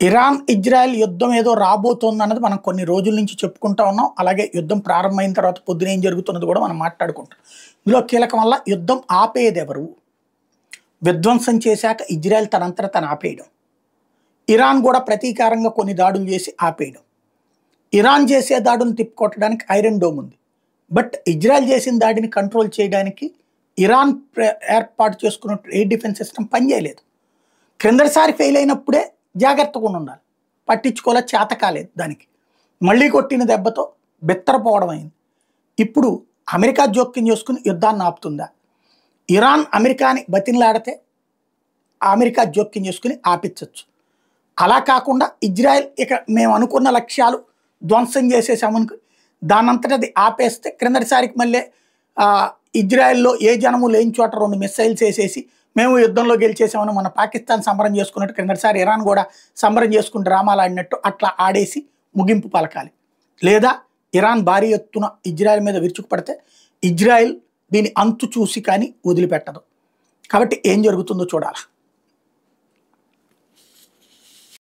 Iran Israel యుద్ధం ఏదో రాబోతోందన్నది మనం కొన్ని రోజుల నుంచి చెప్పుకుంటా ఉన్నాం. అలాగే యుద్ధం ప్రారంభమైన తర్వాత పొద్దున ఏం జరుగుతున్నది కూడా మనం మాట్లాడుకుంటాం. ఇందులో కీలకం వల్ల యుద్ధం ఆపేది ఎవరు? విధ్వంసం చేశాక ఇజ్రాయెల్ తనంతట తను ఆపేయడం, ఇరాన్ కూడా ప్రతీకారంగా కొన్ని దాడులు చేసి ఆపేయడం. ఇరాన్ చేసే దాడులను తిప్పుకొట్టడానికి ఐరన్ డోమ్ ఉంది. బట్ ఇజ్రాయెల్ చేసిన దాడిని కంట్రోల్ చేయడానికి ఇరాన్ ఏర్పాటు చేసుకున్న ఎయిర్ డిఫెన్స్ సిస్టమ్ పనిచేయలేదు. క్రిందటిసారి ఫెయిల్ అయినప్పుడే జాగ్రత్తగా ఉండాలి, పట్టించుకోలే, చేత కాలేదు దానికి. మళ్ళీ కొట్టిన దెబ్బతో బెత్తరపోవడం అయింది. ఇప్పుడు అమెరికా జోక్యం చేసుకుని యుద్ధాన్ని ఆపుతుందా? ఇరాన్ అమెరికాని బతిన్లాడితే అమెరికా జోక్యం చేసుకుని ఆపించవచ్చు. అలా కాకుండా ఇజ్రాయెల్ ఇక మేము అనుకున్న లక్ష్యాలు ధ్వంసం చేసేసామనుకు దానంతట అది ఆపేస్తే క్రిందటిసారికి మళ్ళీ ఇజ్రాయెల్లో ఏ జనము లేని చోట 2 మిస్సైల్స్ వేసేసి మేము యుద్ధంలో గెలిచేసామని మన పాకిస్తాన్ సంబరం చేసుకున్నట్టు, క్రిందటిసారి ఇరాన్ కూడా సంబరం చేసుకుని డ్రామాలు ఆడినట్టు అట్లా ఆడేసి ముగింపు పలకాలి. లేదా ఇరాన్ భారీ ఎత్తున ఇజ్రాయెల్ మీద విరుచుకుపడితే ఇజ్రాయెల్ దీని అంతు చూసి కానీ వదిలిపెట్టదు. కాబట్టి ఏం జరుగుతుందో చూడాలి.